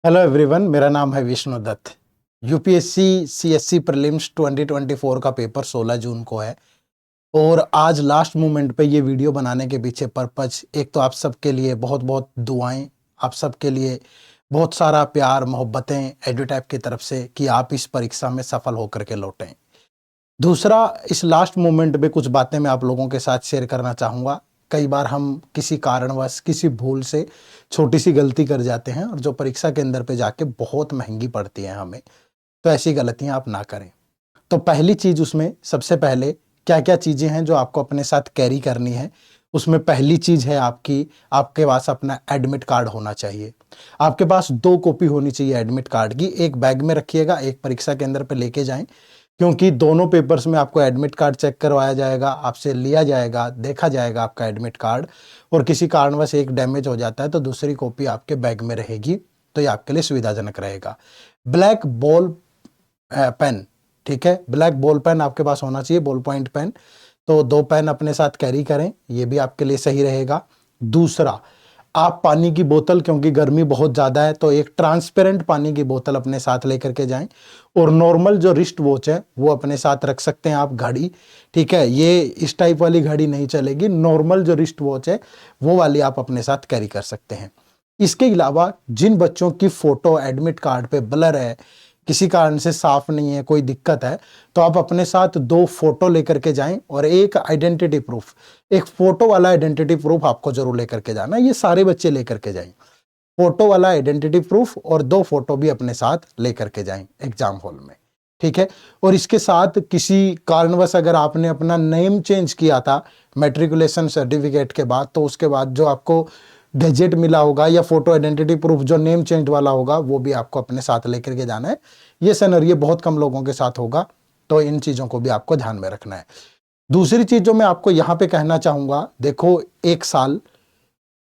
Hello everyone, मेरा नाम है Vishnu Dutt. UPSC CSC prelims 2024 का पेपर 16 जून को है और आज लास्ट मोमेंट पे ये वीडियो बनाने के पीछे पर्पज एक तो आप सबके लिए बहुत बहुत दुआएं, आप सबके लिए बहुत सारा प्यार मोहब्बतें एडुटैप की तरफ से कि आप इस परीक्षा में सफल होकर के लौटें। दूसरा, इस लास्ट मोमेंट पे कुछ बातें मैं आप लोगों के साथ शेयर करना चाहूँगा। कई बार हम किसी कारणवश किसी भूल से छोटी सी गलती कर जाते हैं और जो परीक्षा केंद्र पे जाके बहुत महंगी पड़ती है हमें, तो ऐसी गलतियां आप ना करें। तो पहली चीज, उसमें सबसे पहले क्या क्या चीजें हैं जो आपको अपने साथ कैरी करनी है। उसमें पहली चीज है आपके पास अपना एडमिट कार्ड होना चाहिए। आपके पास 2 कॉपी होनी चाहिए एडमिट कार्ड की। एक बैग में रखिएगा, एक परीक्षा केंद्र पे लेके जाएं, क्योंकि दोनों पेपर्स में आपको एडमिट कार्ड चेक करवाया जाएगा, आपसे लिया जाएगा, देखा जाएगा आपका एडमिट कार्ड, और किसी कारणवश एक डैमेज हो जाता है तो दूसरी कॉपी आपके बैग में रहेगी, तो ये आपके लिए सुविधाजनक रहेगा। ब्लैक बॉल पेन, ठीक है, ब्लैक बॉल पेन आपके पास होना चाहिए, बॉल पॉइंट पेन। तो 2 पेन अपने साथ कैरी करें, ये भी आपके लिए सही रहेगा। दूसरा, आप पानी की बोतल, क्योंकि गर्मी बहुत ज़्यादा है तो एक ट्रांसपेरेंट पानी की बोतल अपने साथ लेकर के जाएं। और नॉर्मल जो रिस्ट वॉच है वो अपने साथ रख सकते हैं आप। घड़ी, ठीक है, ये इस टाइप वाली घड़ी नहीं चलेगी, नॉर्मल जो रिस्ट वॉच है वो वाली आप अपने साथ कैरी कर सकते हैं। इसके अलावा जिन बच्चों की फोटो एडमिट कार्ड पे ब्लर है, किसी कारण से साफ नहीं है, कोई दिक्कत है, तो आप अपने साथ 2 फोटो लेकर के जाएं और एक आइडेंटिटी प्रूफ, एक फोटो वाला आइडेंटिटी प्रूफ आपको जरूर लेकर के जाना है। ये सारे बच्चे लेकर के जाएं, फोटो वाला आइडेंटिटी प्रूफ और 2 फोटो भी अपने साथ लेकर के जाएं एग्जाम हॉल में, ठीक है। और इसके साथ किसी कारणवश अगर आपने अपना नेम चेंज किया था मैट्रिकुलेशन सर्टिफिकेट के बाद, तो उसके बाद जो आपको गैजेट मिला होगा या फोटो आइडेंटिटी प्रूफ जो नेम चेंज वाला होगा वो भी आपको अपने साथ लेकर के जाना है। ये सिनेरियो बहुत कम लोगों के साथ होगा, तो इन चीजों को भी आपको ध्यान में रखना है। दूसरी चीज जो मैं आपको यहाँ पे कहना चाहूंगा, देखो, एक साल,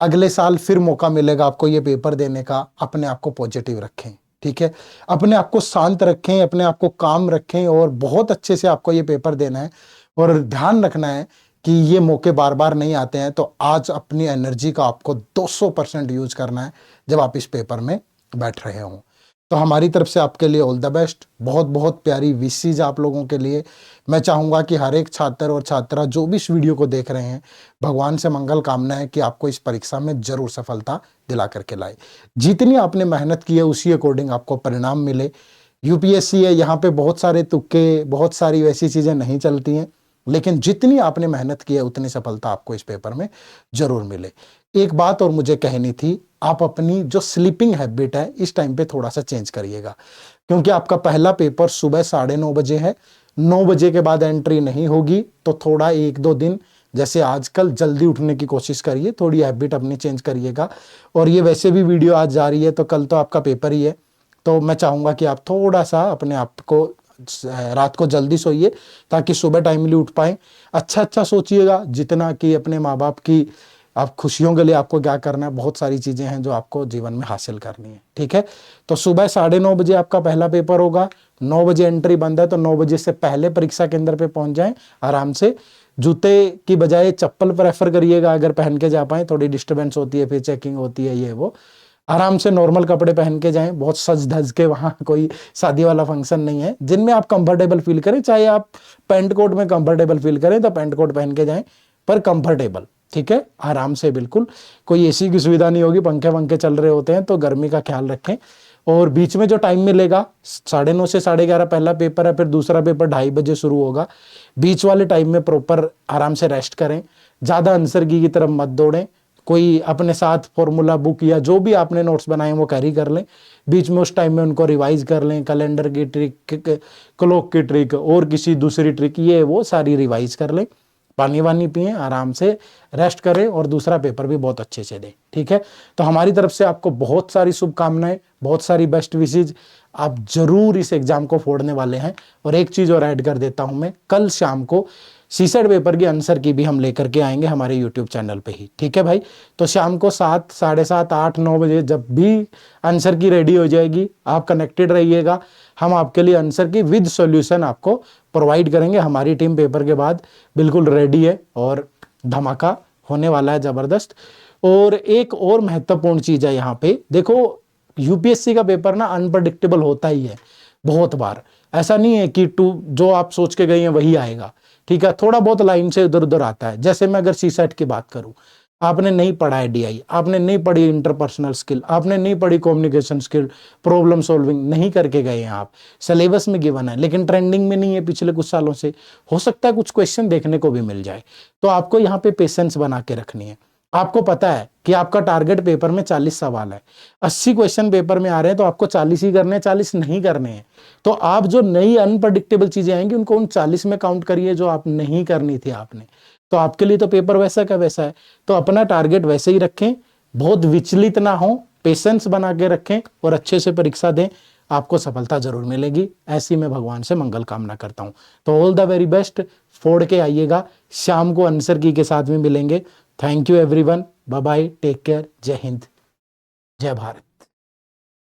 अगले साल फिर मौका मिलेगा आपको ये पेपर देने का। अपने आप को पॉजिटिव रखें, ठीक है, अपने आप को शांत रखें, अपने आप को काम रखें और बहुत अच्छे से आपको ये पेपर देना है। और ध्यान रखना है कि ये मौके बार बार नहीं आते हैं, तो आज अपनी एनर्जी का आपको 200% यूज करना है जब आप इस पेपर में बैठ रहे हों। तो हमारी तरफ से आपके लिए ऑल द बेस्ट। बहुत बहुत प्यारी विशेष आप लोगों के लिए। मैं चाहूँगा कि हर एक छात्र और छात्रा जो भी इस वीडियो को देख रहे हैं, भगवान से मंगल कामना है कि आपको इस परीक्षा में जरूर सफलता दिला करके लाए। जितनी आपने मेहनत की है उसी अकॉर्डिंग आपको परिणाम मिले। यूपीएससी है, यहाँ पे बहुत सारे तुक्के, बहुत सारी वैसी चीज़ें नहीं चलती हैं, लेकिन जितनी आपने मेहनत की है उतनी सफलता आपको इस पेपर में जरूर मिले। एक बात और मुझे कहनी थी, आप अपनी जो स्लीपिंग हैबिट है इस टाइम पे थोड़ा सा चेंज करिएगा, क्योंकि आपका पहला पेपर सुबह 9:30 बजे है। 9 बजे के बाद एंट्री नहीं होगी, तो थोड़ा 1-2 दिन जैसे आजकल जल्दी उठने की कोशिश करिए, थोड़ी हैबिट अपनी चेंज करिएगा। और ये वैसे भी वीडियो आज जा रही है तो कल तो आपका पेपर ही है, तो मैं चाहूँगा कि आप थोड़ा सा अपने आप को रात को जल्दी सोइए ताकि सुबह टाइमली उठ पाए। अच्छा अच्छा सोचिएगा, जितना कि अपने माँ बाप की आप खुशियों के लिए आपको क्या करना है, बहुत सारी चीज़ें हैं जो आपको जीवन में हासिल करनी है, ठीक है। तो सुबह 9:30 बजे आपका पहला पेपर होगा। 9 बजे एंट्री बंद है, तो 9 बजे से पहले परीक्षा केंद्र पे पहुंच जाएं आराम से। जूते की बजाय चप्पल प्रेफर करिएगा अगर पहन के जा पाए, थोड़ी डिस्टर्बेंस होती है, फिर चेकिंग होती है, ये वो। आराम से नॉर्मल कपड़े पहन के जाएं, बहुत सज धज के, वहाँ कोई शादी वाला फंक्शन नहीं है, जिनमें आप कंफर्टेबल फील करें। चाहे आप पैंट कोट में कंफर्टेबल फील करें तो पैंट कोट पहन के जाएं, पर कंफर्टेबल, ठीक है, आराम से। बिल्कुल कोई एसी की सुविधा नहीं होगी, पंखे वंखे चल रहे होते हैं, तो गर्मी का ख्याल रखें। और बीच में जो टाइम मिलेगा, 9:30 से 11:30 पहला पेपर है, फिर दूसरा पेपर 2:30 बजे शुरू होगा। बीच वाले टाइम में प्रॉपर आराम से रेस्ट करें, ज़्यादा आंसर की तरफ मत दौड़ें। कोई अपने साथ फॉर्मूला बुक या जो भी आपने नोट्स बनाए वो कैरी कर लें, बीच में उस टाइम में उनको रिवाइज कर लें। कैलेंडर की ट्रिक, क्लॉक की ट्रिक और किसी दूसरी ट्रिक, ये वो सारी रिवाइज कर लें। पानी वानी पिएं, आराम से रेस्ट करें और दूसरा पेपर भी बहुत अच्छे से दें, ठीक है। तो हमारी तरफ से आपको बहुत सारी शुभकामनाएं, बहुत सारी बेस्ट विशेज। आप जरूर इस एग्जाम को फोड़ने वाले हैं। और एक चीज और ऐड कर देता हूं मैं, कल शाम को सीसेट पेपर की आंसर की भी हम लेकर के आएंगे हमारे यूट्यूब चैनल पे ही, ठीक है भाई। तो शाम को 7, 7:30, 8, 9 बजे जब भी आंसर की रेडी हो जाएगी, आप कनेक्टेड रहिएगा। हम आपके लिए आंसर की विद सॉल्यूशन आपको प्रोवाइड करेंगे। हमारी टीम पेपर के बाद बिल्कुल रेडी है और धमाका होने वाला है जबरदस्त। और एक और महत्वपूर्ण चीज है यहाँ पे, देखो, यूपीएससी का पेपर ना अनप्रडिक्टेबल होता ही है बहुत बार। ऐसा नहीं है कि जो आप सोच के गए हैं वही आएगा, ठीक है, थोड़ा बहुत लाइन से इधर उधर आता है। जैसे मैं अगर सीसेट की बात करूं, आपने नहीं पढ़ा है डीआई, आपने नहीं पढ़ी इंटरपर्सनल स्किल, आपने नहीं पढ़ी कम्युनिकेशन स्किल, प्रॉब्लम सॉल्विंग नहीं करके गए हैं आप, सिलेबस में गिवन है लेकिन ट्रेंडिंग में नहीं है पिछले कुछ सालों से, हो सकता है कुछ क्वेश्चन देखने को भी मिल जाए। तो आपको यहाँ पे पेशेंस बना के रखनी है। आपको पता है कि आपका टारगेट पेपर में 40 सवाल है, 80 क्वेश्चन पेपर में आ रहे हैं, तो आपको 40 ही करने हैं, 40 नहीं करने हैं। तो आप जो नई अनप्रडिक्टेबल चीजें आएंगी उनको उन 40 में काउंट करिए जो आप नहीं करनी थी आपने। तो आपके लिए तो पेपर वैसा का वैसा है, तो अपना टारगेट वैसे ही रखें, बहुत विचलित ना हो, पेशेंस बना के रखें और अच्छे से परीक्षा दें, आपको सफलता जरूर मिलेगी। ऐसी मैं भगवान से मंगल कामना करता हूं। तो ऑल द वेरी बेस्ट, फोड़ के आइएगा। शाम को आंसर की के साथ में मिलेंगे। Thank you everyone, bye bye, take care, जय हिंद, जय भारत।